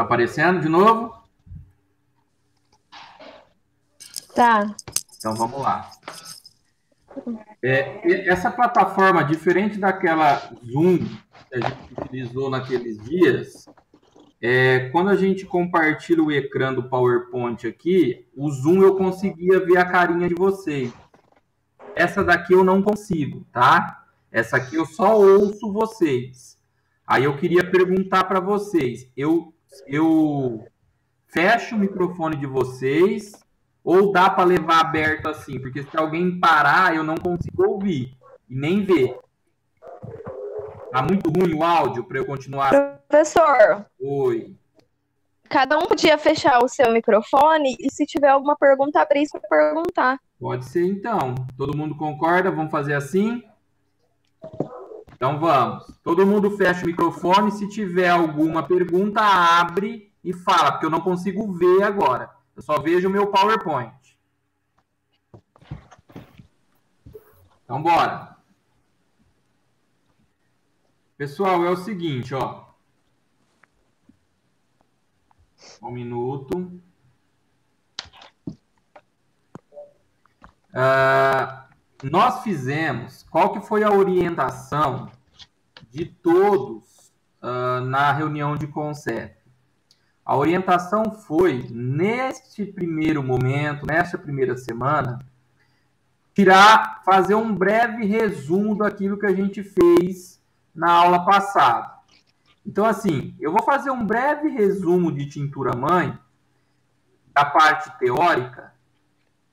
Tá aparecendo de novo? Tá. Então vamos lá. Essa plataforma, diferente daquela Zoom que a gente utilizou naqueles dias, quando a gente compartilha o ecrã do PowerPoint aqui, o Zoom eu conseguia ver a carinha de vocês. Essa daqui eu não consigo, tá? Essa aqui eu só ouço vocês. Aí eu queria perguntar para vocês, eu fecho o microfone de vocês ou dá para levar aberto assim? Porque se alguém parar, eu não consigo ouvir e nem ver. Tá muito ruim o áudio para eu continuar? Professor, Oi. cada um podia fechar o seu microfone e se tiver alguma pergunta, abrir para perguntar. Pode ser então. Todo mundo concorda? Vamos fazer assim? Então vamos. Todo mundo fecha o microfone. Se tiver alguma pergunta, abre e fala, porque eu não consigo ver agora. Eu só vejo o meu PowerPoint. Então bora. Pessoal, é o seguinte, ó. Um minuto. Nós fizemos, qual que foi a orientação de todos na reunião de conceito? A orientação foi, neste primeiro momento, nesta primeira semana, fazer um breve resumo daquilo que a gente fez na aula passada. Então, assim, eu vou fazer um breve resumo de tintura-mãe, da parte teórica.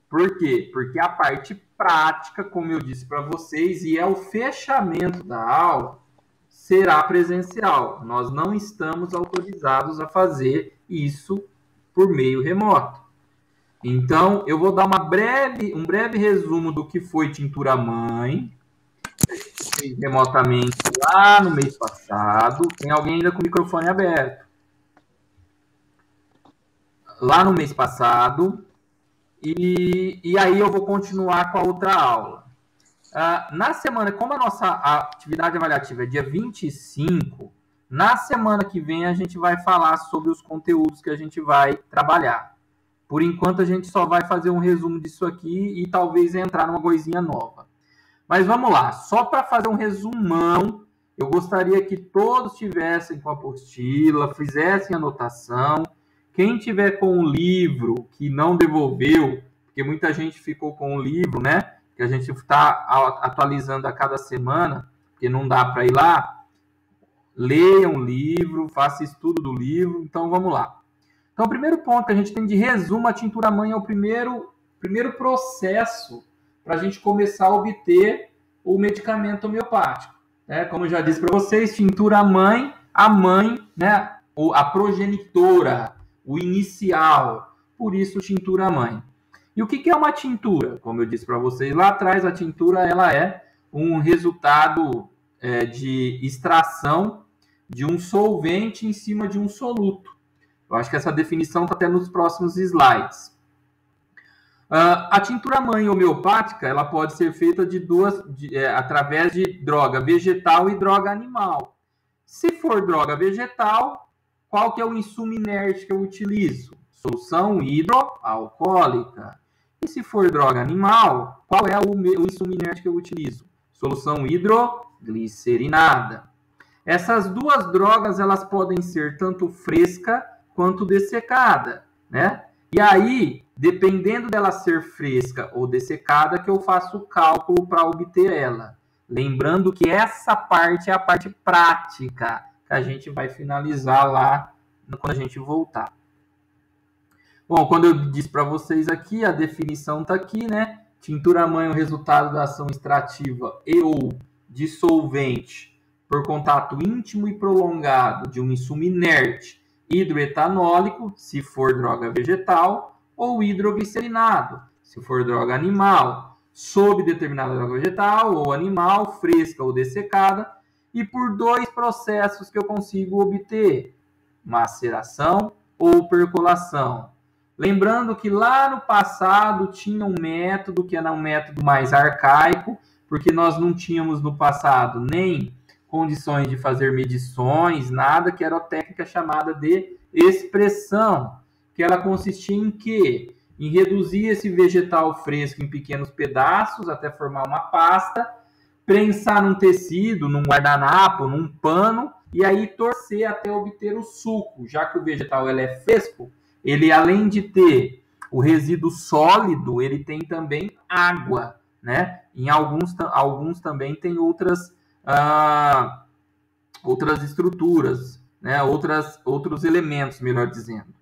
Por quê? Porque a parte prática, como eu disse para vocês, e é o fechamento da aula, será presencial. Nós não estamos autorizados a fazer isso por meio remoto. Então, eu vou dar um breve resumo do que foi tintura-mãe, remotamente lá no mês passado. Tem alguém ainda com o microfone aberto? Lá no mês passado. E aí eu vou continuar com a outra aula. Na semana, como a nossa atividade avaliativa é dia 25, na semana que vem a gente vai falar sobre os conteúdos que a gente vai trabalhar. Por enquanto a gente só vai fazer um resumo disso aqui e talvez entrar numa coisinha nova. Mas vamos lá, só para fazer um resumão, eu gostaria que todos tivessem com a apostila, fizessem anotação. Quem tiver com o livro que não devolveu, porque muita gente ficou com o livro, né? Que a gente está atualizando a cada semana, porque não dá para ir lá. Leiam o livro, faça estudo do livro. Então, vamos lá. Então, o primeiro ponto que a gente tem de resumo, a tintura-mãe é o primeiro processo para a gente começar a obter o medicamento homeopático. Né? Como eu já disse para vocês, tintura-mãe, a mãe, né? A progenitora, o inicial, por isso tintura-mãe. E o que é uma tintura? Como eu disse para vocês lá atrás, a tintura ela é um resultado de extração de um solvente em cima de um soluto. Eu acho que essa definição está até nos próximos slides. A tintura-mãe homeopática ela pode ser feita através de droga vegetal e droga animal. Se for droga vegetal, qual que é o insumo inerte que eu utilizo? Solução hidroalcoólica. E se for droga animal, qual é o insumo inerte que eu utilizo? Solução hidroglicerinada. Essas duas drogas elas podem ser tanto fresca quanto dessecada, né? E aí, dependendo dela ser fresca ou dessecada, que eu faço o cálculo para obter ela. Lembrando que essa parte é a parte prática, que a gente vai finalizar lá quando a gente voltar. Bom, quando eu disse para vocês aqui, a definição está aqui, né? Tintura-mãe é o resultado da ação extrativa e ou dissolvente por contato íntimo e prolongado de um insumo inerte hidroetanólico, se for droga vegetal, ou hidroglicerinado, se for droga animal, sob determinada droga vegetal ou animal, fresca ou dessecada, e por dois processos que eu consigo obter, maceração ou percolação. Lembrando que lá no passado tinha um método que era um método mais arcaico, porque nós não tínhamos no passado nem condições de fazer medições, nada, que era a técnica chamada de expressão, que ela consistia em quê? Em reduzir esse vegetal fresco em pequenos pedaços até formar uma pasta, prensar num tecido, num guardanapo, num pano, e aí torcer até obter o suco. Já que o vegetal ele é fresco, ele além de ter o resíduo sólido, ele tem também água, né? Em alguns também tem outras estruturas, né? Outros elementos, melhor dizendo.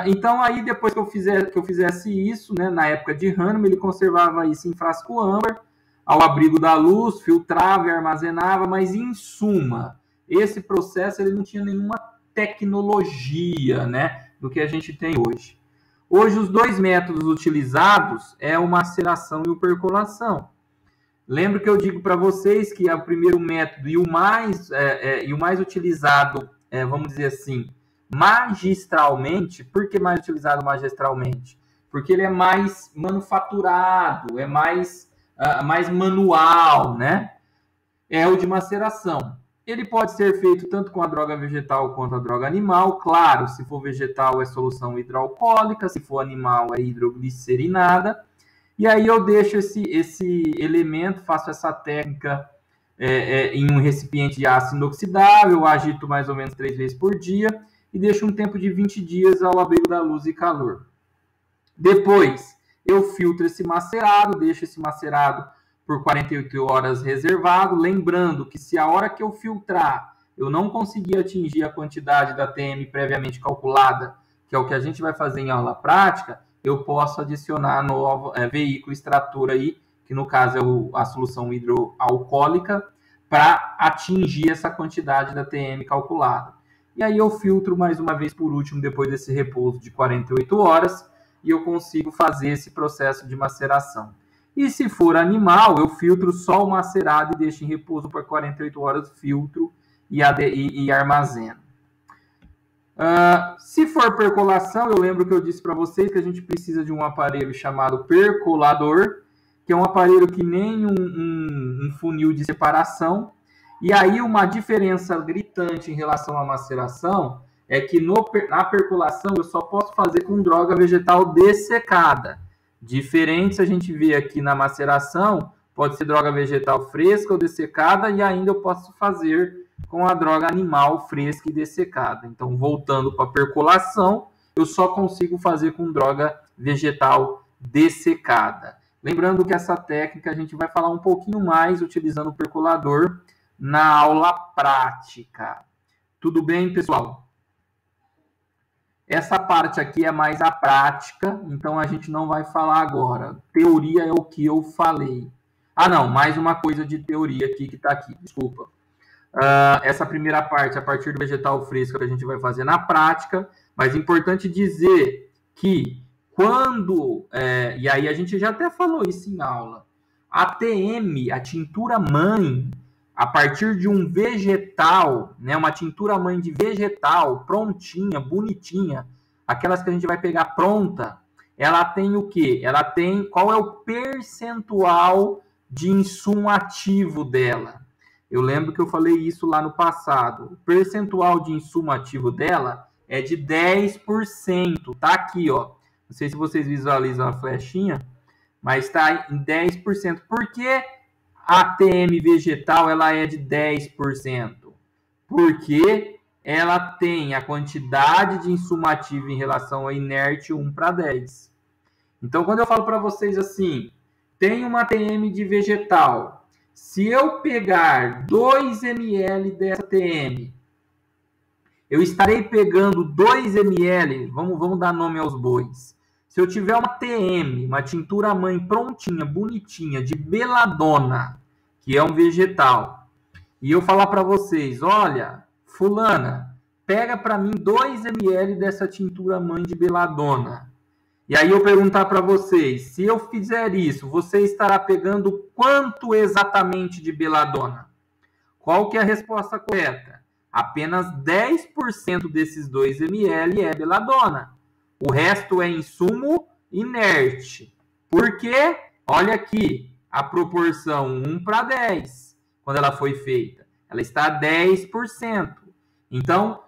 Então, aí, depois que eu fizesse isso, né, na época de Hahnemann, ele conservava isso em frasco âmbar, ao abrigo da luz, filtrava e armazenava, mas, em suma, esse processo ele não tinha nenhuma tecnologia, né, do que a gente tem hoje. Hoje, os dois métodos utilizados é o maceração e o percolação. Lembro que eu digo para vocês que é o primeiro método e o mais utilizado, vamos dizer assim, magistralmente. Por que mais utilizado magistralmente? Porque ele é mais manufaturado, é mais manual, né? É o de maceração. Ele pode ser feito tanto com a droga vegetal quanto a droga animal. Claro, se for vegetal é solução hidroalcoólica, se for animal é hidroglicerinada. E aí eu deixo esse elemento, faço essa técnica em um recipiente de ácido inoxidável, agito mais ou menos 3 vezes por dia e deixo um tempo de 20 dias ao abrigo da luz e calor. Depois, eu filtro esse macerado, deixo esse macerado por 48 horas reservado, lembrando que se a hora que eu filtrar eu não conseguir atingir a quantidade da TM previamente calculada, que é o que a gente vai fazer em aula prática, eu posso adicionar novo veículo extrator aí, que no caso é a solução hidroalcoólica, para atingir essa quantidade da TM calculada. E aí eu filtro mais uma vez por último, depois desse repouso de 48 horas, e eu consigo fazer esse processo de maceração. E se for animal, eu filtro só o macerado e deixo em repouso por 48 horas, filtro e armazeno. Se for percolação, eu lembro que eu disse para vocês que a gente precisa de um aparelho chamado percolador, que é um aparelho que nem um funil de separação. E aí uma diferença gritante em relação à maceração é que na percolação eu só posso fazer com droga vegetal dessecada. Diferente se a gente vê aqui na maceração, pode ser droga vegetal fresca ou dessecada, e ainda eu posso fazer com a droga animal fresca e dessecada. Então, voltando para a percolação, eu só consigo fazer com droga vegetal dessecada. Lembrando que essa técnica a gente vai falar um pouquinho mais utilizando o percolador na aula prática. Tudo bem, pessoal? Essa parte aqui é mais a prática, então a gente não vai falar agora. Teoria é o que eu falei. Não, mais uma coisa de teoria aqui que está aqui, desculpa. Essa primeira parte, a partir do vegetal fresco, que a gente vai fazer na prática, mas é importante dizer que quando, e aí a gente já até falou isso em aula, a TM, a tintura mãe, a partir de um vegetal, né, uma tintura mãe de vegetal, prontinha, bonitinha, aquelas que a gente vai pegar pronta, ela tem o quê? Ela tem, qual é o percentual de insumo ativo dela? Eu lembro que eu falei isso lá no passado. O percentual de insumo ativo dela é de 10%. Tá aqui, ó. Não sei se vocês visualizam a flechinha, mas está em 10%. Por que a TM vegetal ela é de 10%? Porque ela tem a quantidade de insumo ativo em relação ao inerte 1:10. Então, quando eu falo para vocês assim, tem uma TM de vegetal, se eu pegar 2 ml dessa TM, eu estarei pegando 2 ml, vamos dar nome aos bois. Se eu tiver uma TM, uma tintura mãe prontinha, bonitinha, de beladona, que é um vegetal, e eu falar para vocês, olha, fulana, pega para mim 2 ml dessa tintura mãe de beladona. E aí eu perguntar para vocês, se eu fizer isso, você estará pegando quanto exatamente de beladona? Qual que é a resposta correta? Apenas 10% desses 2 ml é beladona. O resto é insumo inerte. Por quê? Olha aqui, a proporção 1:10, quando ela foi feita. Ela está a 10%. Então,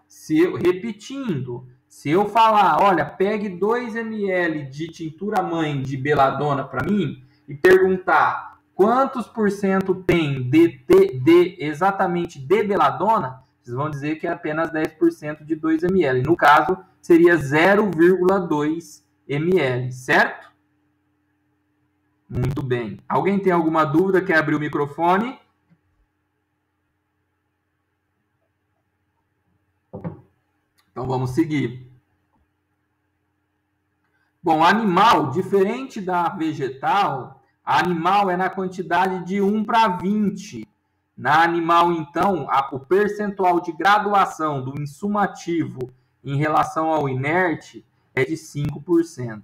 repetindo, se eu falar, olha, pegue 2 ml de tintura mãe de beladona para mim e perguntar quantos por cento tem exatamente de beladona, vocês vão dizer que é apenas 10% de 2 ml. No caso, seria 0,2 ml, certo? Muito bem. Alguém tem alguma dúvida? Quer abrir o microfone? Então vamos seguir. Bom, animal, diferente da vegetal, animal é na quantidade de 1 para 20. Na animal, então, o percentual de graduação do insumo ativo em relação ao inerte é de 5%.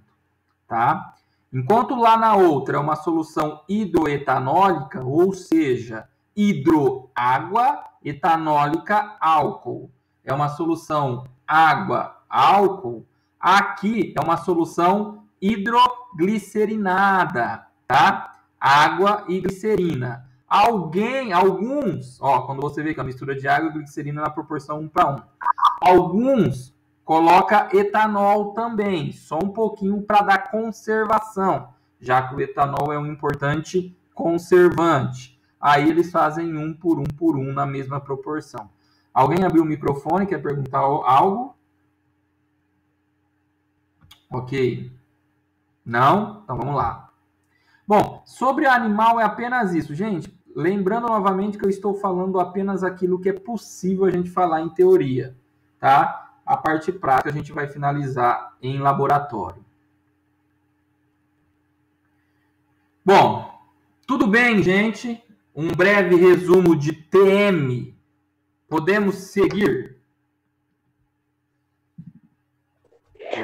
Tá? Enquanto lá na outra é uma solução hidroetanólica, ou seja, hidroágua, etanólica, álcool. É uma solução água-álcool. Aqui é uma solução hidroglicerinada, tá? Água e glicerina. Alguns, quando você vê que é uma mistura de água e glicerina na proporção 1 para 1. Alguns coloca etanol também, só um pouquinho para dar conservação, já que o etanol é um importante conservante. Aí eles fazem 1 por 1 na mesma proporção. Alguém abriu o microfone, quer perguntar algo? Ok. Não? Então vamos lá. Bom, sobre animal é apenas isso. Gente, lembrando novamente que eu estou falando apenas aquilo que é possível a gente falar em teoria, tá? A parte prática a gente vai finalizar em laboratório. Bom, tudo bem, gente? Um breve resumo de TM. Podemos seguir?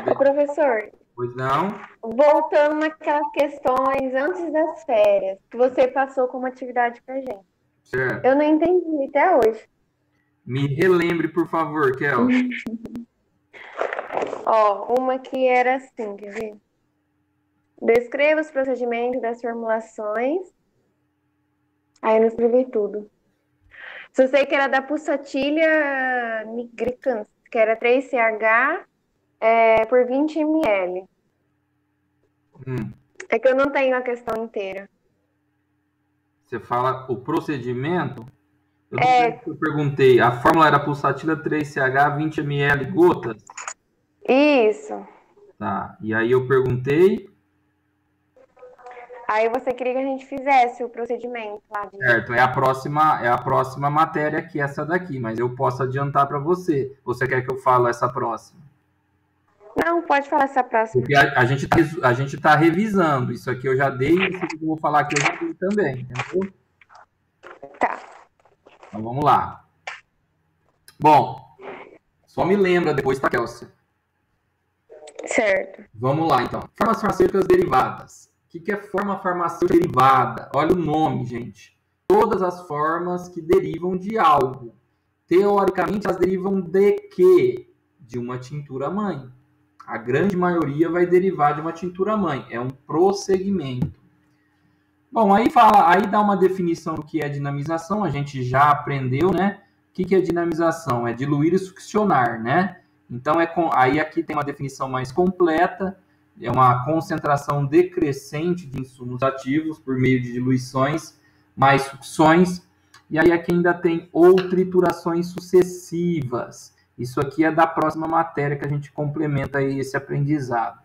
Ô, professor. Pois não? Voltando naquelas questões antes das férias, que você passou como atividade pra gente. Certo. Eu não entendi até hoje. Me relembre, por favor, Kel. Uma que era assim, quer ver? Descreva os procedimentos das formulações. Aí eu não escrevi tudo. Só sei que era da pulsatilha nigricans, que era 3CH por 20 ml. É que eu não tenho a questão inteira. Você fala o procedimento? Eu perguntei, a fórmula era pulsatilha 3CH 20 ml gotas? Isso. Tá, e aí eu perguntei... Aí você queria que a gente fizesse o procedimento lá. Certo, é a próxima matéria aqui, essa daqui, mas eu posso adiantar para você. Você quer que eu fale essa próxima? Não, pode falar essa próxima. Porque a gente tá revisando. Isso aqui eu já dei, isso que eu vou falar aqui eu já dei também, entendeu? Tá. Então vamos lá. Bom, só me lembra depois, tá, Kelsey? Certo. Vamos lá, então. Formas farmacêuticas derivadas. O que é forma farmacêutica derivada? Olha o nome, gente. Todas as formas que derivam de algo. Teoricamente, elas derivam de quê? De uma tintura mãe. A grande maioria vai derivar de uma tintura mãe. É um prosseguimento. Bom, aí dá uma definição do que é dinamização. A gente já aprendeu, né? O que é dinamização? É diluir e succionar, né? Então, aí aqui tem uma definição mais completa. É uma concentração decrescente de insumos ativos por meio de diluições mais sucções. E aí aqui ainda tem ou triturações sucessivas. Isso aqui é da próxima matéria que a gente complementa aí esse aprendizado.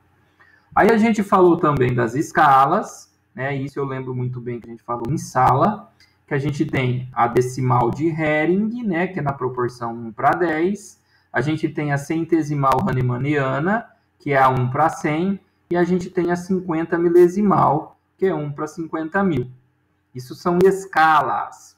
Aí a gente falou também das escalas, né? Isso eu lembro muito bem que a gente falou em sala, que a gente tem a decimal de Hering, né? Que é na proporção 1 para 10. A gente tem a centesimal hahnemanniana, que é a 1 para 100, e a gente tem a 50 milesimal, que é 1 para 50 mil. Isso são escalas.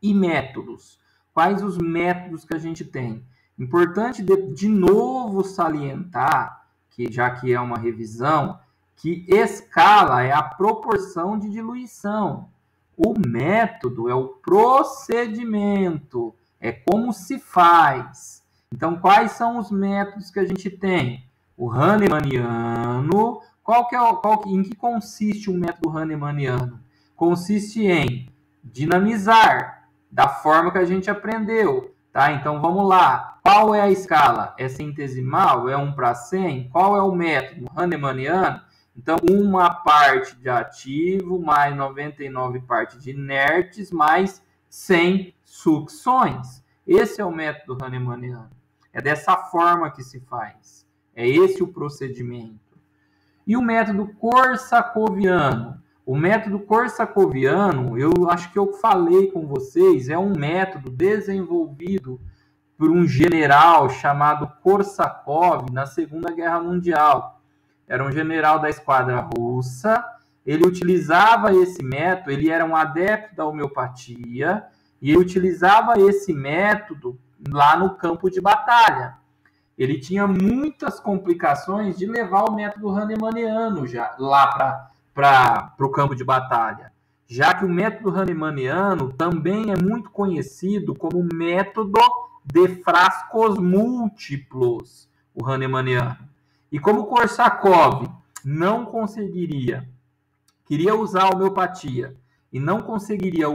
E métodos. Quais os métodos que a gente tem? Importante de novo salientar, que já que é uma revisão, que escala é a proporção de diluição. O método é o procedimento, é como se faz. Então, quais são os métodos que a gente tem? O hahnemanniano, em que consiste o método hahnemanniano? Consiste em dinamizar da forma que a gente aprendeu, tá? Então, vamos lá. Qual é a escala? É centesimal? É 1/100? Qual é o método? Hahnemanniano? Então, uma parte de ativo mais 99 partes de inertes mais 100 sucções. Esse é o método Hahnemanniano. É dessa forma que se faz. É esse o procedimento. E o método Korsakoviano? O método Korsakoviano, eu acho que eu falei com vocês, é um método desenvolvido por um general chamado Korsakov na Segunda Guerra Mundial. Era um general da esquadra russa. Ele utilizava esse método, ele era um adepto da homeopatia, e ele utilizava esse método lá no campo de batalha. Ele tinha muitas complicações de levar o método Hahnemanniano já lá para o campo de batalha, já que o método Hahnemanniano também é muito conhecido como método de frascos múltiplos, o Hahnemanniano. E como Korsakov não queria usar a homeopatia e não conseguiria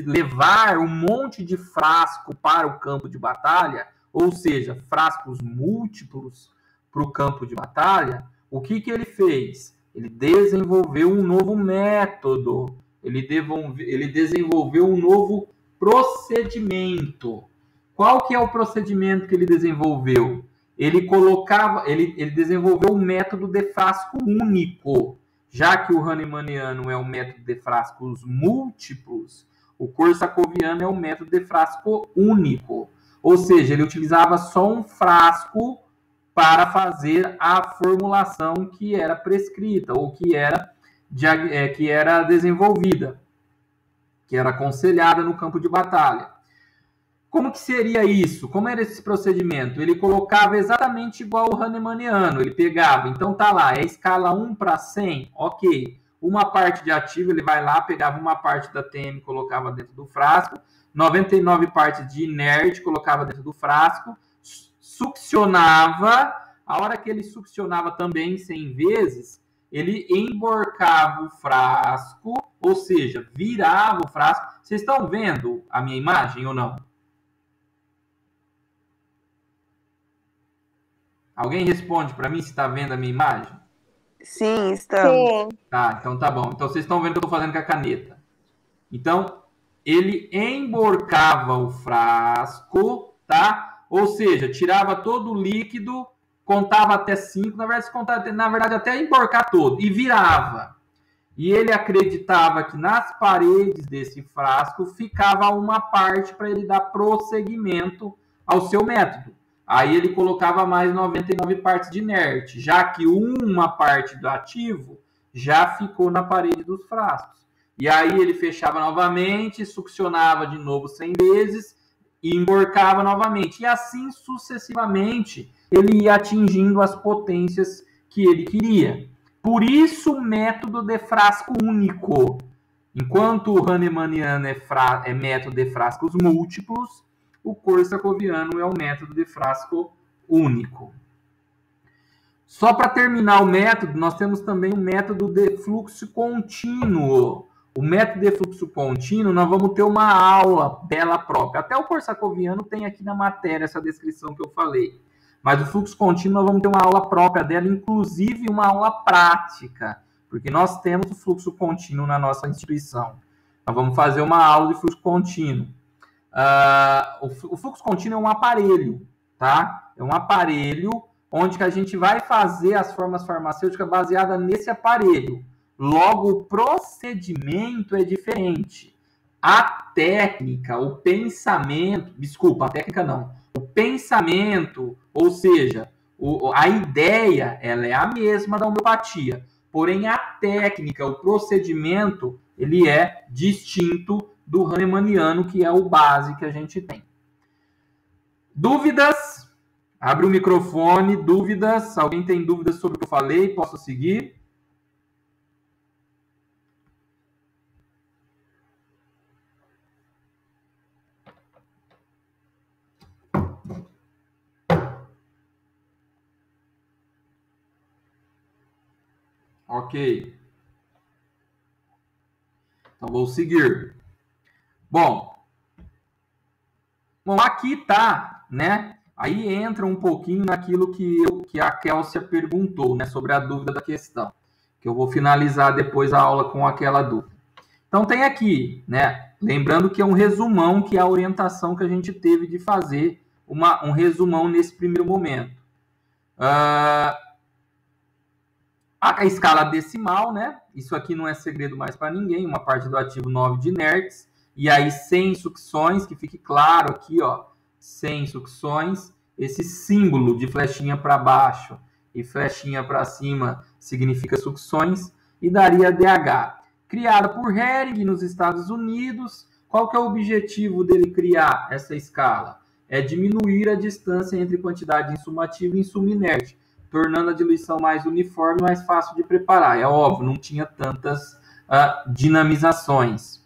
levar um monte de frasco para o campo de batalha, ou seja, frascos múltiplos para o campo de batalha, o que ele fez? Ele desenvolveu um novo método, ele desenvolveu um novo procedimento. Qual que é o procedimento que ele desenvolveu? Ele desenvolveu um método de frasco único. Já que o Hahnemanniano é o método de frascos múltiplos, o Korsakoviano é o método de frasco único. Ou seja, ele utilizava só um frasco para fazer a formulação que era prescrita ou que era desenvolvida, que era aconselhada no campo de batalha. Como que seria isso? Como era esse procedimento? Ele colocava exatamente igual o Hahnemanniano. Ele pegava, então tá lá, é escala 1/100, ok. Uma parte de ativo, ele vai lá, pegava uma parte da TM, colocava dentro do frasco, 99 partes de inerte, colocava dentro do frasco, succionava. A hora que ele succionava também 100 vezes, ele emborcava o frasco, ou seja, virava o frasco. Vocês estão vendo a minha imagem ou não? Alguém responde para mim se está vendo a minha imagem? Sim, estamos. Sim. Tá, então tá bom. Então vocês estão vendo o que eu estou fazendo com a caneta. Então, ele emborcava o frasco, tá? Ou seja, tirava todo o líquido, contava até 5, na verdade até emborcar todo, e virava. E ele acreditava que nas paredes desse frasco ficava uma parte para ele dar prosseguimento ao seu método. Aí ele colocava mais 99 partes de inerte, já que uma parte do ativo já ficou na parede dos frascos. E aí ele fechava novamente, succionava de novo 100 vezes e emborcava novamente. E assim sucessivamente ele ia atingindo as potências que ele queria. Por isso o método de frasco único. Enquanto o Hahnemanniano é método de frascos múltiplos, o Korsakoviano é o método de frasco único. Só para terminar o método, nós temos também o método de fluxo contínuo. O método de fluxo contínuo, nós vamos ter uma aula dela própria. Até o Korsakoviano tem aqui na matéria essa descrição que eu falei. Mas o fluxo contínuo, nós vamos ter uma aula própria dela, inclusive uma aula prática, porque nós temos o fluxo contínuo na nossa instituição. Nós vamos fazer uma aula de fluxo contínuo. O fluxo contínuo é um aparelho, tá? É um aparelho onde que a gente vai fazer as formas farmacêuticas baseadas nesse aparelho. Logo, o procedimento é diferente. A técnica, o pensamento... Desculpa, a técnica não. O pensamento, ou seja, a ideia, ela é a mesma da homeopatia. Porém, a técnica, o procedimento, ele é distinto do Hahnemanniano, que é o base que a gente tem. Dúvidas? Abre o microfone, dúvidas? Alguém tem dúvidas sobre o que eu falei? Posso seguir? Ok. Então, vou seguir. Bom, aqui tá, né? Aí entra um pouquinho naquilo que a Kélcia perguntou, né, sobre a dúvida da questão, que eu vou finalizar depois a aula com aquela dúvida. Então tem aqui, né, lembrando que é um resumão, que é a orientação que a gente teve de fazer um resumão nesse primeiro momento. A escala decimal, né, isso aqui não é segredo mais para ninguém, uma parte do ativo 9 de inertes, e aí sem sucções, que fique claro aqui, ó, sem sucções, esse símbolo de flechinha para baixo e flechinha para cima significa sucções, e daria DH. Criada por Hering nos Estados Unidos, qual que é o objetivo dele criar essa escala? É diminuir a distância entre quantidade de insumo ativo e insumo inerte, tornando a diluição mais uniforme e mais fácil de preparar. É óbvio, não tinha tantas dinamizações.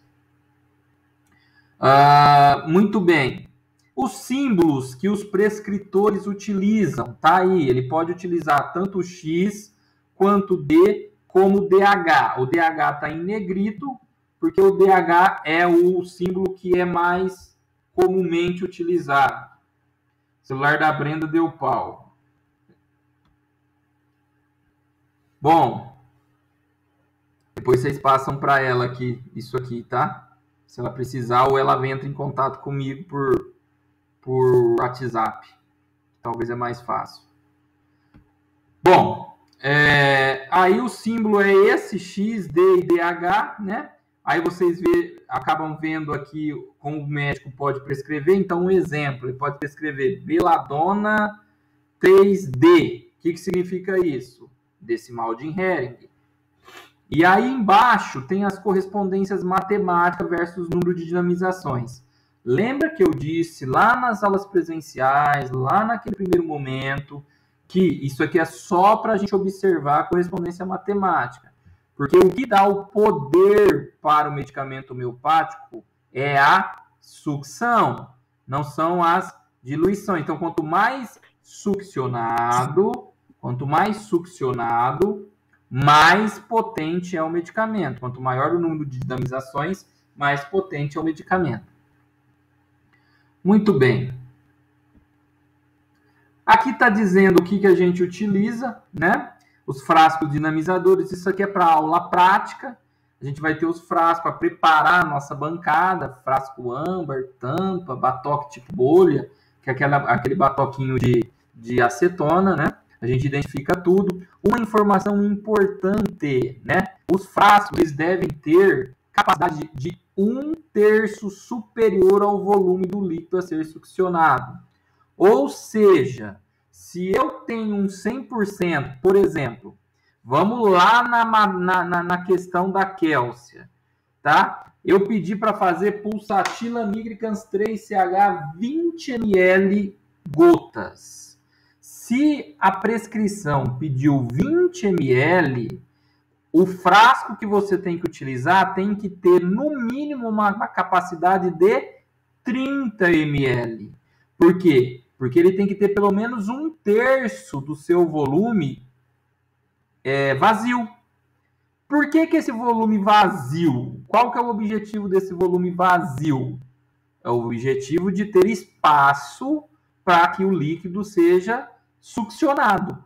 Muito bem. Os símbolos que os prescritores utilizam, tá aí, ele pode utilizar tanto o X quanto o D como o DH. O DH está em negrito, porque o DH é o símbolo que é mais comumente utilizado. O celular da Brenda deu pau. Bom, depois vocês passam para ela aqui, isso aqui, tá? Se ela precisar, ou ela entra em contato comigo por WhatsApp. Talvez é mais fácil. Bom, aí o símbolo é esse, X, D e DH, né? Aí vocês acabam vendo aqui como o médico pode prescrever. Então, um exemplo, ele pode prescrever beladona 3D. O que significa isso? Decimal de Hering. E aí embaixo tem as correspondências matemáticas versus número de dinamizações. Lembra que eu disse lá nas aulas presenciais, lá naquele primeiro momento, que isso aqui é só para a gente observar a correspondência matemática. Porque o que dá o poder para o medicamento homeopático é a sucção, não são as diluições. Então, quanto mais succionado, mais potente é o medicamento. Quanto maior o número de dinamizações, mais potente é o medicamento. Muito bem. Aqui está dizendo o que a gente utiliza, né? Os frascos dinamizadores. Isso aqui é para aula prática. A gente vai ter os frascos para preparar a nossa bancada. Frasco âmbar, tampa, batoque tipo bolha, que é aquele batoquinho de acetona, né? A gente identifica tudo. Uma informação importante, né? Os frascos eles devem ter capacidade de 1/3 superior ao volume do líquido a ser succionado. Ou seja, se eu tenho um 100%, por exemplo, vamos lá na questão da Kélcia, tá? Eu pedi para fazer pulsatila nigricans 3CH 20 ml gotas. Se a prescrição pediu 20 ml, o frasco que você tem que utilizar tem que ter, no mínimo, uma capacidade de 30 ml. Por quê? Porque ele tem que ter pelo menos 1/3 do seu volume vazio. Por que esse volume vazio? Qual que é o objetivo desse volume vazio? É o objetivo de ter espaço para que o líquido seja succionado.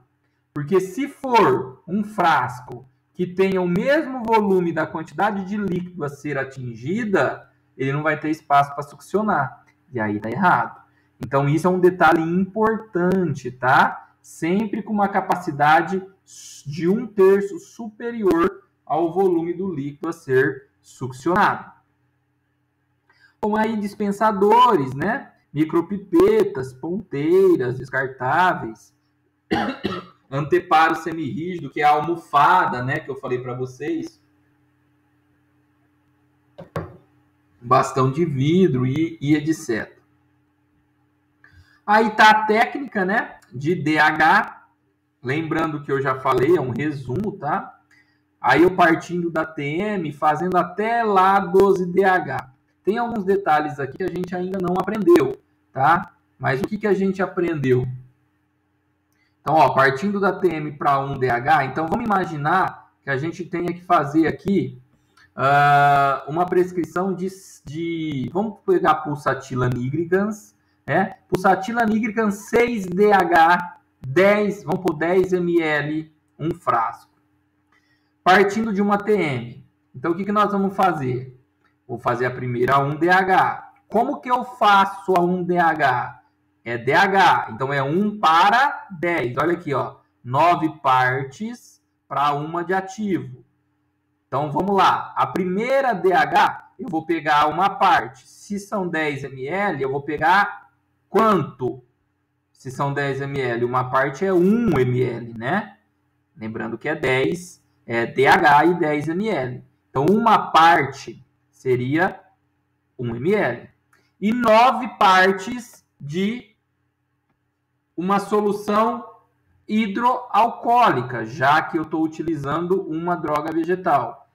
Porque se for um frasco que tenha o mesmo volume da quantidade de líquido a ser atingida, ele não vai ter espaço para succionar. E aí dá errado. Então, isso é um detalhe importante, tá? Sempre com uma capacidade de 1/3 superior ao volume do líquido a ser succionado. Bom, aí dispensadores, né? Micropipetas, ponteiras, descartáveis, anteparo semirrígido, que é a almofada, né? Que eu falei para vocês. Bastão de vidro e etc. Aí tá a técnica, né? De DH. Lembrando que eu já falei, é um resumo, tá? Aí eu partindo da TM, fazendo até lá 12DH. Tem alguns detalhes aqui que a gente ainda não aprendeu, tá? Mas o que a gente aprendeu? Então, ó, partindo da TM para 1DH, então vamos imaginar que a gente tenha que fazer aqui uma prescrição de vamos pegar a pulsatila nigricans né? Pulsatila nigricans 6DH, 10, vamos por 10 ml, um frasco. Partindo de uma TM. Então, o que nós vamos fazer? Vou fazer a primeira 1DH. Como que eu faço a 1DH? É DH, então é 1 para 10. Olha aqui, ó, 9 partes para uma de ativo. Então, vamos lá. A primeira DH, eu vou pegar uma parte. Se são 10 ml, eu vou pegar quanto? Se são 10 ml, uma parte é 1 ml, né? Lembrando que é 10 DH e 10 ml. Então, uma parte seria 1 ml. E 9 partes de uma solução hidroalcoólica, já que eu estou utilizando uma droga vegetal.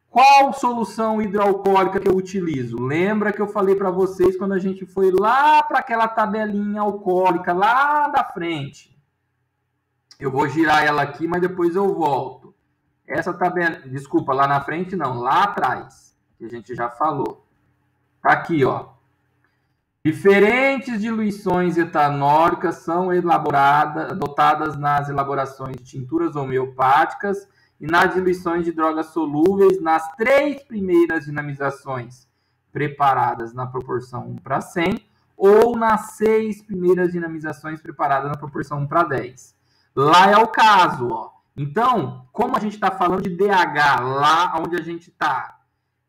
Qual solução hidroalcoólica que eu utilizo? Lembra que eu falei para vocês quando a gente foi lá para aquela tabelinha alcoólica lá da frente? Eu vou girar ela aqui, mas depois eu volto. Essa tabela, desculpa, lá na frente não, lá atrás, que a gente já falou. Tá aqui, ó. Diferentes diluições etanólicas são adotadas nas elaborações de tinturas homeopáticas e nas diluições de drogas solúveis nas 3 primeiras dinamizações preparadas na proporção 1 para 100 ou nas 6 primeiras dinamizações preparadas na proporção 1 para 10. Lá é o caso, ó. Então, como a gente está falando de DH, lá onde a gente está,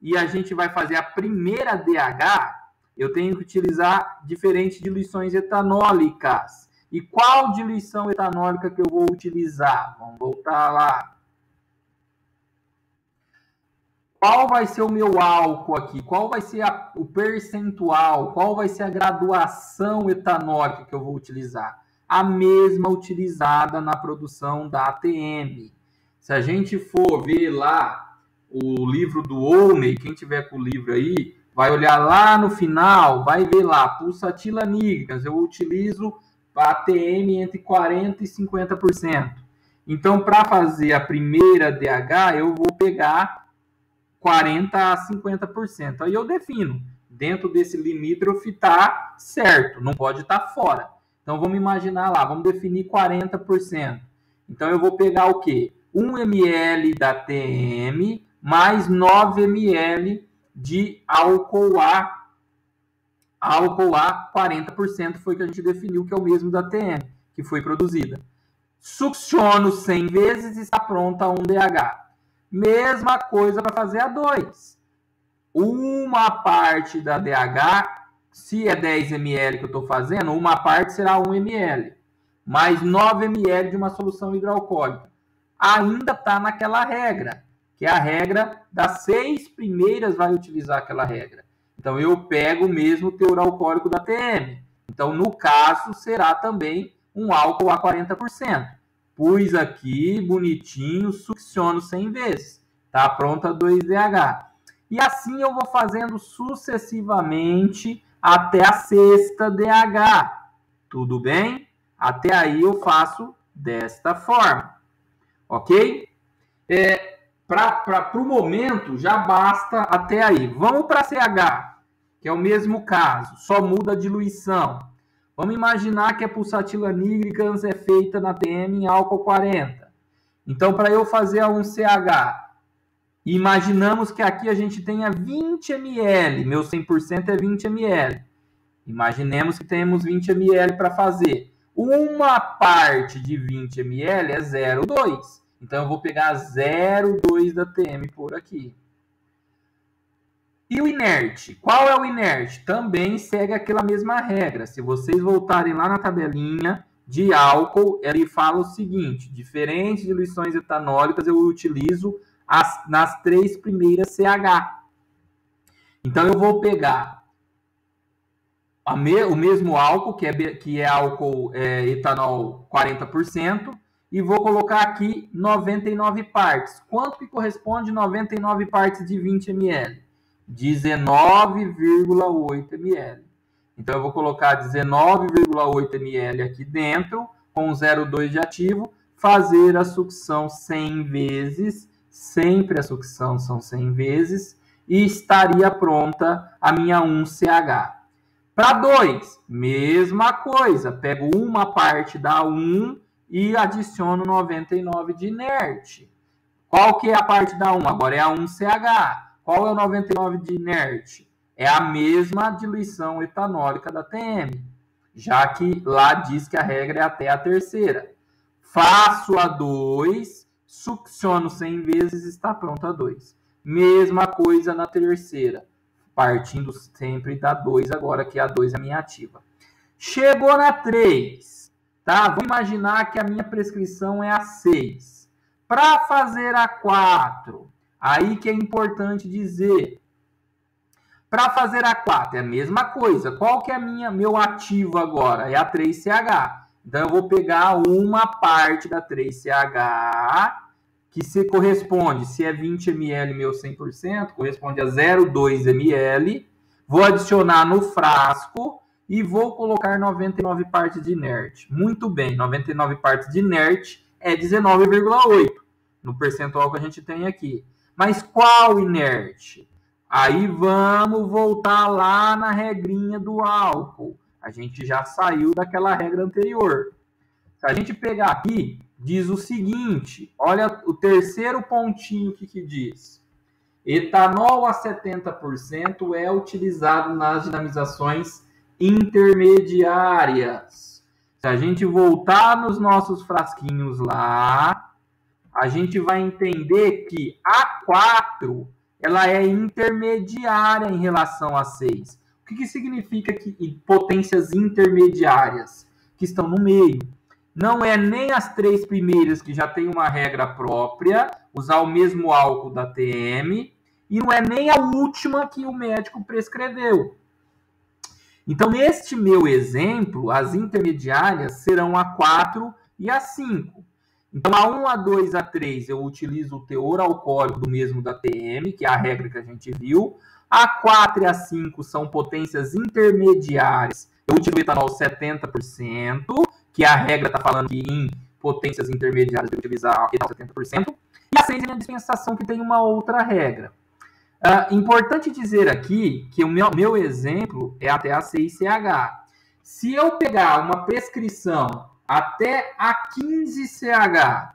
e a gente vai fazer a primeira DH, eu tenho que utilizar diferentes diluições etanólicas. E qual diluição etanólica que eu vou utilizar? Vamos voltar lá. Qual vai ser o meu álcool aqui? Qual vai ser o percentual? Qual vai ser a graduação etanólica que eu vou utilizar? A mesma utilizada na produção da ATM. Se a gente for ver lá o livro do Olney, quem tiver com o livro aí, vai olhar lá no final, vai ver lá, pulsatila nigricans, eu utilizo a ATM entre 40% e 50%. Então, para fazer a primeira DH, eu vou pegar 40% a 50%. Aí eu defino, dentro desse limítrofe está certo, não pode estar fora. Então, vamos imaginar lá, vamos definir 40%. Então, eu vou pegar o quê? 1 ml da TM mais 9 ml de álcool A. Álcool A, 40% foi que a gente definiu, que é o mesmo da TM, que foi produzida. Succiono 100 vezes e está pronta a 1DH. Mesma coisa para fazer a 2. Uma parte da DH, se é 10 ml que eu estou fazendo, uma parte será 1 ml. Mais 9 ml de uma solução hidroalcoólica. Ainda está naquela regra, que é a regra das 6 primeiras vai utilizar aquela regra. Então, eu pego o mesmo teor alcoólico da TM. Então, no caso, será também um álcool a 40%. Pus aqui, bonitinho, succiono 100 vezes. Está pronta a 2DH. E assim eu vou fazendo sucessivamente até a 6ª DH. Tudo bem? Até aí eu faço desta forma. Ok? Para o momento, já basta até aí. Vamos para CH, que é o mesmo caso, só muda a diluição. Vamos imaginar que a pulsatila nigricans é feita na TM em álcool 40. Então, para eu fazer a 1CH, imaginamos que aqui a gente tenha 20 ml, meu 100% é 20 ml. Imaginemos que temos 20 ml para fazer. Uma parte de 20 ml é 0,2. Então, eu vou pegar 0,2 da TM por aqui. E o inerte? Qual é o inerte? Também segue aquela mesma regra. Se vocês voltarem lá na tabelinha de álcool, ele fala o seguinte: diferentes diluições etanólicas eu utilizo nas 3 primeiras CH. Então, eu vou pegar o mesmo álcool, que é álcool etanol 40%, e vou colocar aqui 99 partes. Quanto que corresponde 99 partes de 20 ml? 19,8 ml. Então, eu vou colocar 19,8 ml aqui dentro, com 0,2 de ativo, fazer a sucção 100 vezes, sempre a sucção são 100 vezes, e estaria pronta a minha 1CH. Para 2, mesma coisa. Pego uma parte da 1 e adiciono 99 de inerte. Qual que é a parte da 1? Agora é a 1CH. Qual é o 99 de inerte? É a mesma diluição etanólica da TM, já que lá diz que a regra é até a terceira. Faço a 2, succiono 100 vezes, está pronto a 2. Mesma coisa na terceira, partindo sempre da 2 agora, que a 2 é a minha ativa. Chegou na 3, tá? Vou imaginar que a minha prescrição é a 6. Para fazer a 4, aí que é importante dizer. Para fazer a 4 é a mesma coisa. Qual que é meu ativo agora? É a 3CH. Então eu vou pegar uma parte da 3CH, que se corresponde, se é 20 ml meu 100%, corresponde a 0,2 ml. Vou adicionar no frasco e vou colocar 99 partes de inerte. Muito bem, 99 partes de inerte é 19,8 no percentual que a gente tem aqui. Mas qual inerte? Aí vamos voltar lá na regrinha do álcool. A gente já saiu daquela regra anterior. Se a gente pegar aqui, diz o seguinte, olha o terceiro pontinho que diz. Etanol a 70% é utilizado nas dinamizações intermediárias. Se a gente voltar nos nossos frasquinhos lá, a gente vai entender que a 4 ela é intermediária em relação a 6. O que significa que potências intermediárias? Que estão no meio. Não é nem as 3 primeiras, que já tem uma regra própria, usar o mesmo álcool da TM, e não é nem a última que o médico prescreveu. Então, neste meu exemplo, as intermediárias serão a 4 e a 5. Então, a 1, a 2, a 3, eu utilizo o teor alcoólico do mesmo da TM, que é a regra que a gente viu. A 4 e a 5 são potências intermediárias. Eu utilizo o etanol 70%, que a regra está falando que em potências intermediárias eu utilizar etanol 70%. E a 6 é a dispensação, que tem uma outra regra. Importante dizer aqui que o meu exemplo é até a 6CH. Se eu pegar uma prescrição até a 15CH,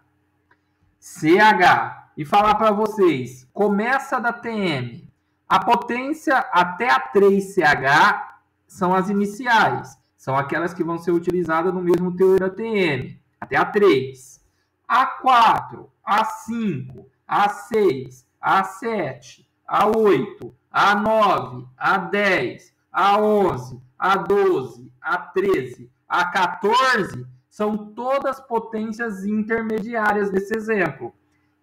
e falar para vocês, começa da TM, a potência até a 3CH são as iniciais, são aquelas que vão ser utilizadas no mesmo teor da TM, até a 3. A 4, a 5, a 6, a 7, a 8, a 9, a 10, a 11, a 12, a 13, a 14 são todas potências intermediárias desse exemplo.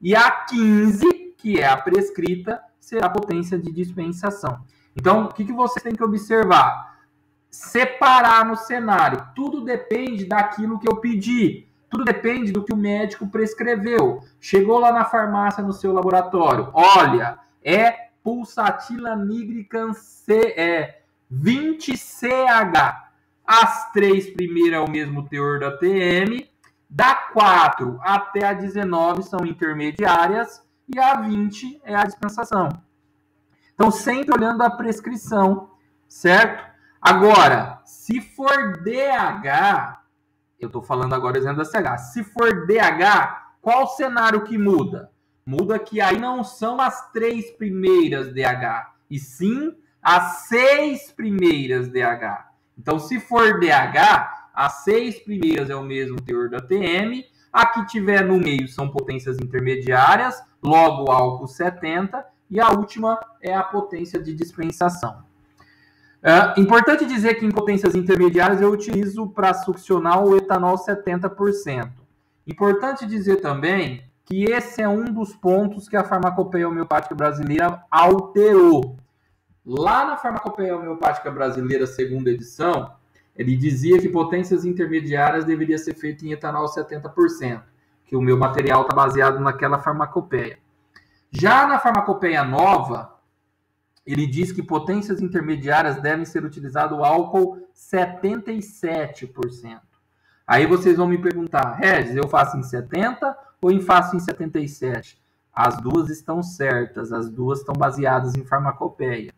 E a 15, que é a prescrita, será a potência de dispensação. Então, o que vocês têm que observar? Separar no cenário. Tudo depende daquilo que eu pedi. Tudo depende do que o médico prescreveu. Chegou lá na farmácia, no seu laboratório. Olha, é pulsatila nigricans 20CH. As 3 primeiras é o mesmo teor da TM. Da 4 até a 19 são intermediárias. E a 20 é a dispensação. Então, sempre olhando a prescrição, certo? Agora, se for DH, eu estou falando agora exemplo da CH. Se for DH, qual cenário que muda? Muda que aí não são as 3 primeiras DH, e sim as 6 primeiras DH. Então, se for DH, as 6 primeiras é o mesmo teor da TM, a que tiver no meio são potências intermediárias, logo álcool 70, e a última é a potência de dispensação. Importante dizer que em potências intermediárias eu utilizo para succionar o etanol 70%. Importante dizer também que esse é um dos pontos que a farmacopeia homeopática brasileira alterou. Lá na farmacopeia homeopática brasileira, segunda edição, ele dizia que potências intermediárias deveria ser feito em etanol 70%, que o meu material está baseado naquela farmacopeia. Já na farmacopeia nova, ele diz que potências intermediárias devem ser utilizado o álcool 77%. Aí vocês vão me perguntar, Regis, eu faço em 70 ou faço em 77? As duas estão certas, as duas estão baseadas em farmacopeia.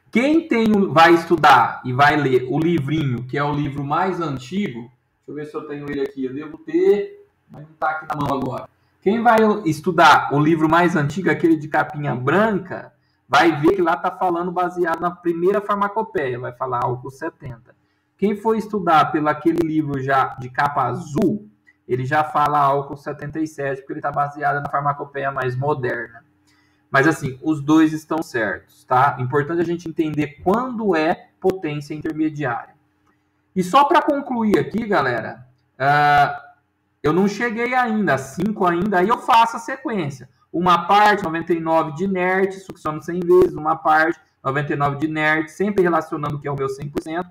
O Quem vai estudar e vai ler o livrinho, que é o livro mais antigo, deixa eu ver se eu tenho ele aqui, eu devo ter, mas não está aqui na mão agora. Quem vai estudar o livro mais antigo, aquele de capinha branca, vai ver que lá está falando baseado na primeira farmacopeia, vai falar álcool 70. Quem for estudar pelo aquele livro já de capa azul, ele já fala álcool 77, porque ele está baseado na farmacopeia mais moderna. Mas assim, os dois estão certos, tá? Importante a gente entender quando é potência intermediária. E só para concluir aqui, galera, eu não cheguei ainda, a 5 ainda, aí eu faço a sequência. Uma parte, 99 de inerte, succiono 100 vezes, uma parte, 99 de inerte, sempre relacionando que é o meu 100%.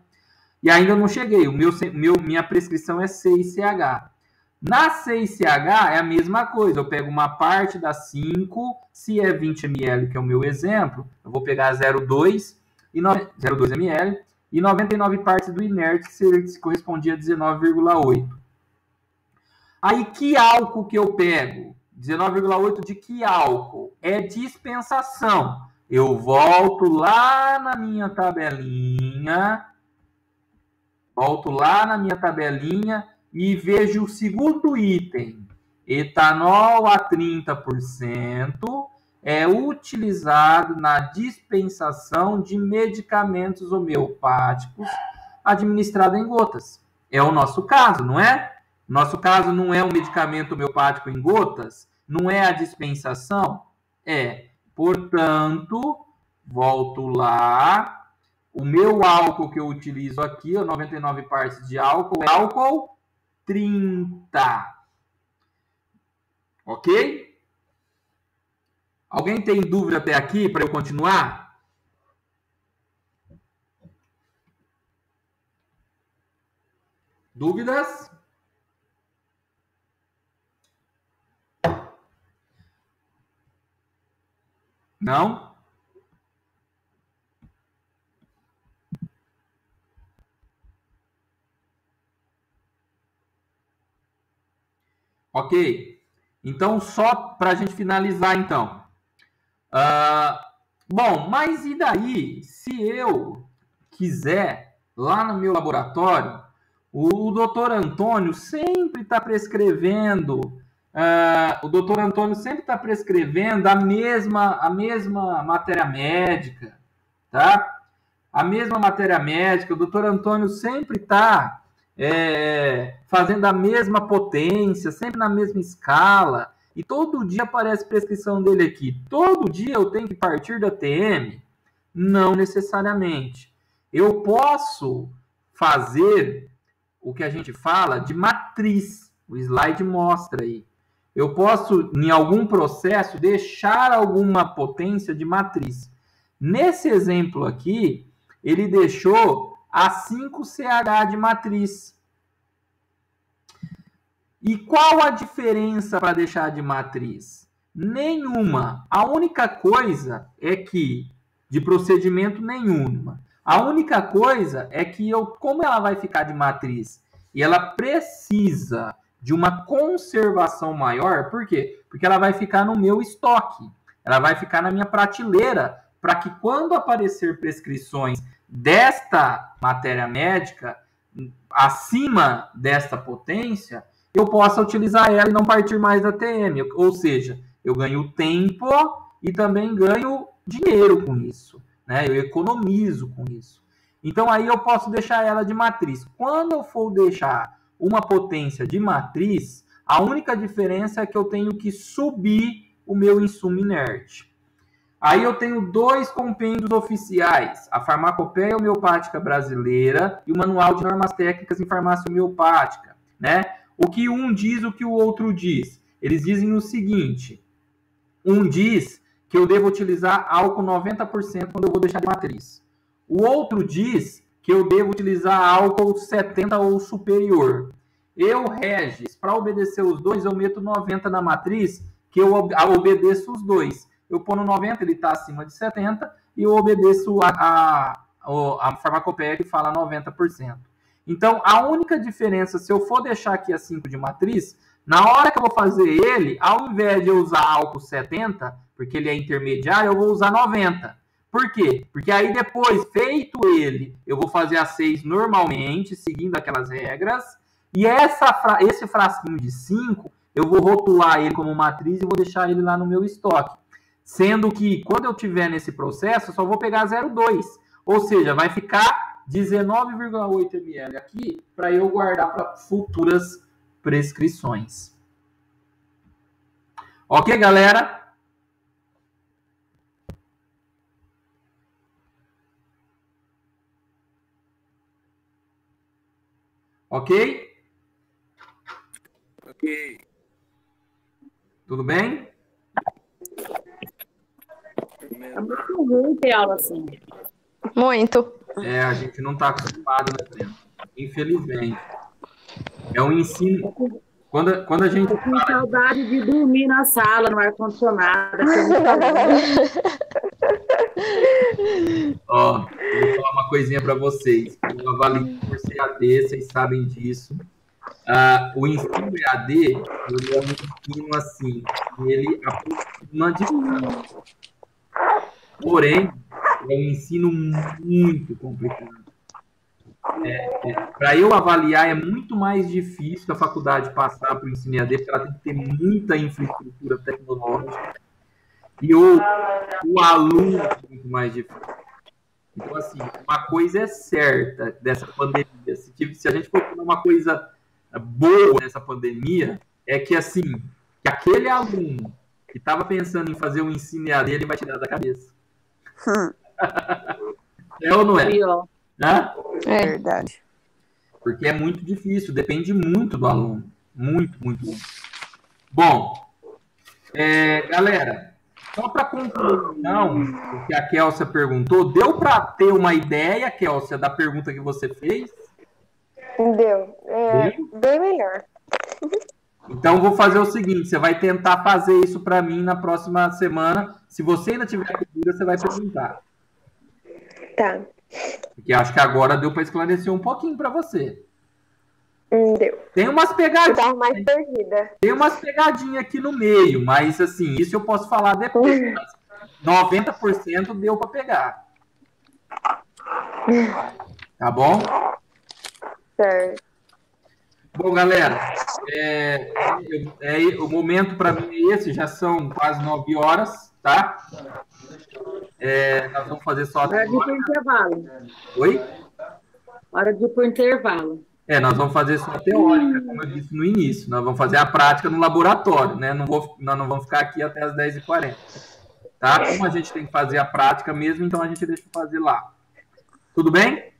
E ainda não cheguei, minha prescrição é 6CH. Na 6CH é a mesma coisa, eu pego uma parte da 5, se é 20 ml, que é o meu exemplo, eu vou pegar 0,2 ml e 99 partes do inerte, que correspondia a 19,8. Aí, que álcool que eu pego? 19,8 de que álcool? É dispensação. Eu volto lá na minha tabelinha, e vejo o segundo item. Etanol a 30% é utilizado na dispensação de medicamentos homeopáticos administrados em gotas. É o nosso caso, não é? Nosso caso não é um medicamento homeopático em gotas? Não é a dispensação? É. Portanto, volto lá. O meu álcool que eu utilizo aqui, 99 partes de álcool, é álcool 30. Ok? Alguém tem dúvida até aqui para eu continuar? Dúvidas? Não? Ok. Então, só para a gente finalizar, então. Bom, mas e daí, se eu quiser, lá no meu laboratório, o doutor Antônio sempre está prescrevendo, a mesma matéria médica, tá? A mesma matéria médica, o doutor Antônio sempre está fazendo a mesma potência, sempre na mesma escala, e todo dia aparece prescrição dele aqui. Todo dia eu tenho que partir da TM? Não necessariamente. Eu posso fazer o que a gente fala de matriz. O slide mostra aí. Eu posso, em algum processo, deixar alguma potência de matriz. Nesse exemplo aqui, ele deixou a 5CH de matriz. E qual a diferença para deixar de matriz? Nenhuma. A única coisa é que, de procedimento nenhuma. A única coisa é que como ela vai ficar de matriz e ela precisa de uma conservação maior, por quê? Porque ela vai ficar no meu estoque, ela vai ficar na minha prateleira, para que quando aparecer prescrições desta matéria médica, acima desta potência, eu possa utilizar ela e não partir mais da TM. Ou seja, eu ganho tempo e também ganho dinheiro com isso, né? Eu economizo com isso. Então, aí eu posso deixar ela de matriz. Quando eu for deixar uma potência de matriz, a única diferença é que eu tenho que subir o meu insumo inerte. Aí eu tenho 2 compêndios oficiais, a Farmacopeia Homeopática Brasileira e o Manual de Normas Técnicas em Farmácia Homeopática, né? O que um diz, o que o outro diz. Eles dizem o seguinte, um diz que eu devo utilizar álcool 90% quando eu vou deixar de matriz. O outro diz que eu devo utilizar álcool 70 ou superior. Eu, Regis, para obedecer os dois, eu meto 90 na matriz, que eu obedeço os dois. Eu ponho 90, ele está acima de 70, e eu obedeço a farmacopeia que fala 90%. Então, a única diferença, se eu for deixar aqui a 5 de matriz, na hora que eu vou fazer ele, ao invés de eu usar álcool 70, porque ele é intermediário, eu vou usar 90. Por quê? Porque aí depois, feito ele, eu vou fazer a 6 normalmente, seguindo aquelas regras, e esse frasquinho de 5, eu vou rotular ele como matriz e vou deixar ele lá no meu estoque. Sendo que, quando eu tiver nesse processo, eu só vou pegar 0,2. Ou seja, vai ficar 19,8 ml aqui para eu guardar para futuras prescrições. Ok, galera? Ok? Ok. Tudo bem? É muito ruim ter aula assim. Muito. A gente não está acostumado, né, Breno? Infelizmente. É um ensino. Quando a gente. Eu tenho saudade de dormir na sala, no ar-condicionado. Ó, eu vou falar uma coisinha para vocês. Eu avalio por CAD, vocês sabem disso. O ensino EAD, ele é um ensino assim, ele aproxima de distância. Porém, é um ensino muito complicado. Para eu avaliar, é muito mais difícil a faculdade passar para o ensino EAD, porque ela tem que ter muita infraestrutura tecnológica. E o aluno é muito mais difícil. Então, assim, uma coisa é certa dessa pandemia. Se a gente for falar uma coisa boa nessa pandemia, é que, assim, que aquele aluno que estava pensando em fazer o ensino EAD, ele vai tirar da cabeça. É ou não é? Hã? É verdade. Porque é muito difícil, depende muito do aluno. Muito, muito. Bom, galera, só para concluir, então, o que a Kélcia perguntou, deu para ter uma ideia, Kélcia, da pergunta que você fez? Deu. Bem melhor. Então, vou fazer o seguinte, você vai tentar fazer isso para mim na próxima semana. Se você ainda tiver dúvida, você vai perguntar. Tá. Porque acho que agora deu para esclarecer um pouquinho para você. Deu. Tem umas pegadinhas. Tava mais perdida. Tem umas pegadinhas aqui no meio, mas assim, isso eu posso falar depois. Mas 90% deu para pegar. Tá bom? Certo. Bom, galera, o momento para mim é esse, já são quase 9 horas, tá? Nós vamos fazer só até Hora de ir pro intervalo. Oi? Hora de ir pro intervalo. Nós vamos fazer só a teórica, como eu disse no início. Nós vamos fazer a prática no laboratório, né? Nós não vamos ficar aqui até as 10h40. Tá? Como a gente tem que fazer a prática mesmo, então a gente deixa fazer lá. Tudo bem?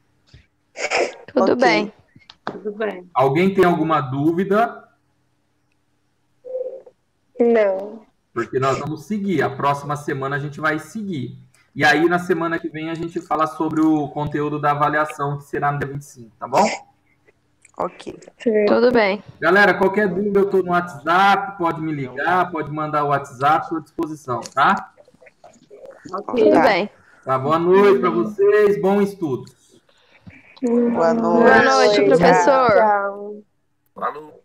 Tudo bem. Tudo bem. Alguém tem alguma dúvida? Não. Porque nós vamos seguir. A próxima semana a gente vai seguir. E aí, na semana que vem, a gente fala sobre o conteúdo da avaliação, que será no dia 25, tá bom? Ok. Tudo bem. Galera, qualquer dúvida, eu estou no WhatsApp, pode me ligar, pode mandar o WhatsApp à sua disposição, tá? Ok. Tudo bem. Tá, boa noite para vocês, bom estudos. Boa Boa noite, professor. Tchau. Falou.